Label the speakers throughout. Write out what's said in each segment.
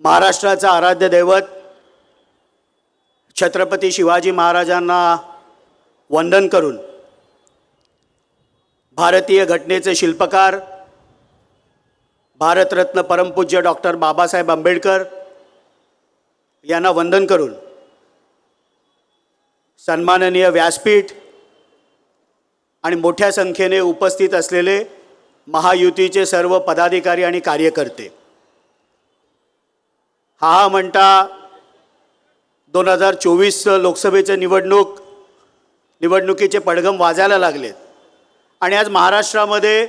Speaker 1: महाराष्ट्राचा आराध्य दैवत छत्रपती शिवाजी महाराजांना वंदन करून भारतीय घटनेचे शिल्पकार भारतरत्न परमपूज्य डॉक्टर बाबासाहेब आंबेडकर यांना वंदन करून सन्माननीय व्यासपीठ आणि मोठ्या संख्येने उपस्थित असलेले महायुतीचे सर्व पदाधिकारी आणि कार्यकर्ते, हा म्हणता 2024 लोकसभेचे निवडणुकीचे पडघम वाजायला लागलेत आणि आज महाराष्ट्रामध्ये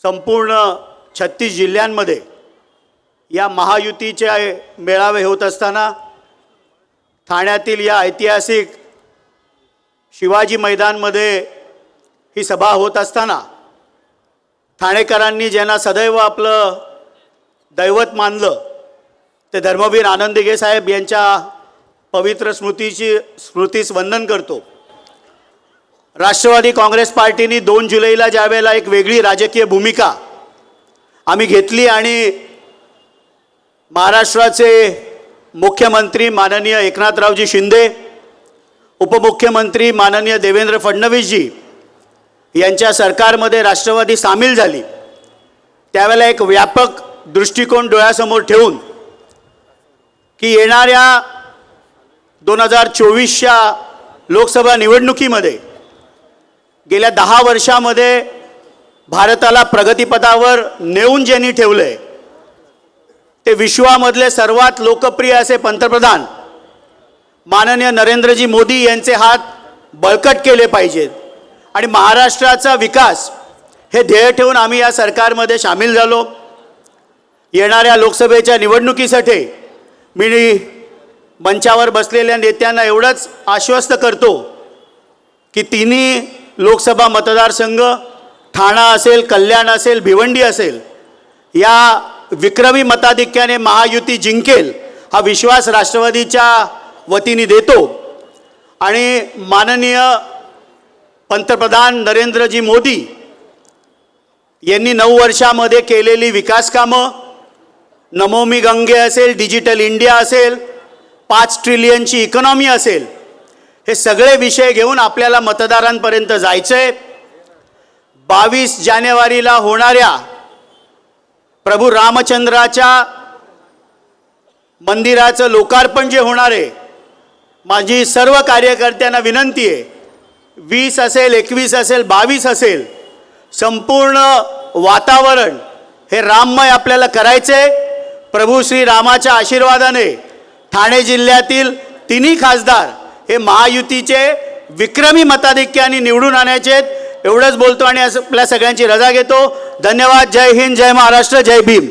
Speaker 1: संपूर्ण 36 जिल्ह्यांमध्ये या महायुतीचे मेळावे होत असताना ठाण्यातील या ऐतिहासिक शिवाजी मैदानमध्ये ही सभा होत असताना ठाणेकरांनी ज्यांना सदैव आपलं दैवत मानलं ते धर्मवीर आनंद दिघे साहेब यांच्या पवित्र स्मृतीस वंदन करतो। राष्ट्रवादी काँग्रेस पार्टीने 2 जुलैला ज्यावेळेला एक वेगळी राजकीय भूमिका आम्ही घेतली आणि महाराष्ट्राचे मुख्यमंत्री माननीय एकनाथरावजी शिंदे, उपमुख्यमंत्री माननीय देवेंद्र फडणवीसजी यांच्या सरकारमध्ये राष्ट्रवादी सामील झाली, त्यावेळेला एक व्यापक दृष्टिकोन डोळ्यासमोर ठेवून की येणाऱ्या 2024च्या लोकसभा निवडणुकीमध्ये गेल्या 10 वर्षामध्ये भारताला प्रगतीपथावर नेऊन ज्यांनी ठेवले ते विश्वामधले सर्वात लोकप्रिय असे पंतप्रधान माननीय नरेंद्रजी मोदी यांचे हात बळकट केले पाहिजेत आणि महाराष्ट्राचा विकास हे ध्येय ठेवून आम्ही या सरकारमध्ये सामील झालो। येणाऱ्या लोकसभेच्या निवडणुकीसाठी मी मंचावर बसलेल्या नेत्यांना एवढंच आश्वस्त करतो की तिन्ही लोकसभा मतदारसंघ ठाणा असेल, कल्याण असेल, भिवंडी असेल, या विक्रमी मताधिक्याने महायुती जिंकेल हा विश्वास राष्ट्रवादीच्या वतीने देतो आणि माननीय पंतप्रधान नरेंद्रजी मोदी यांनी 9 वर्षामध्ये केलेली विकास कामं, नमोमी गंगे असेल, डिजिटल इंडिया असेल, 5 ट्रिलियनची इकॉनॉमी असेल, हे सगळे विषय घेऊन आपल्याला मतदारांपर्यंत जायचंय। 22 जानेवारीला होणाऱ्या प्रभू रामचंद्राच्या मंदिराचं लोकार्पण जे होणार आहे, माझी सर्व कार्यकर्त्यांना विनंती आहे, 20 असेल, 21 असेल, 22 असेल, संपूर्ण वातावरण हे राममय आपल्याला करायचे। प्रभू श्री रामाच्या आशीर्वादाने ठाणे जिल्ह्यातील तिन्ही खासदार हे महायुतीचे विक्रमी मताधिक्याने निवडून आणायचे, एवढंच बोलतो आणि आपल्या सगळ्यांची रजा घेतो। धन्यवाद। जय हिंद, जय महाराष्ट्र, जय भीम।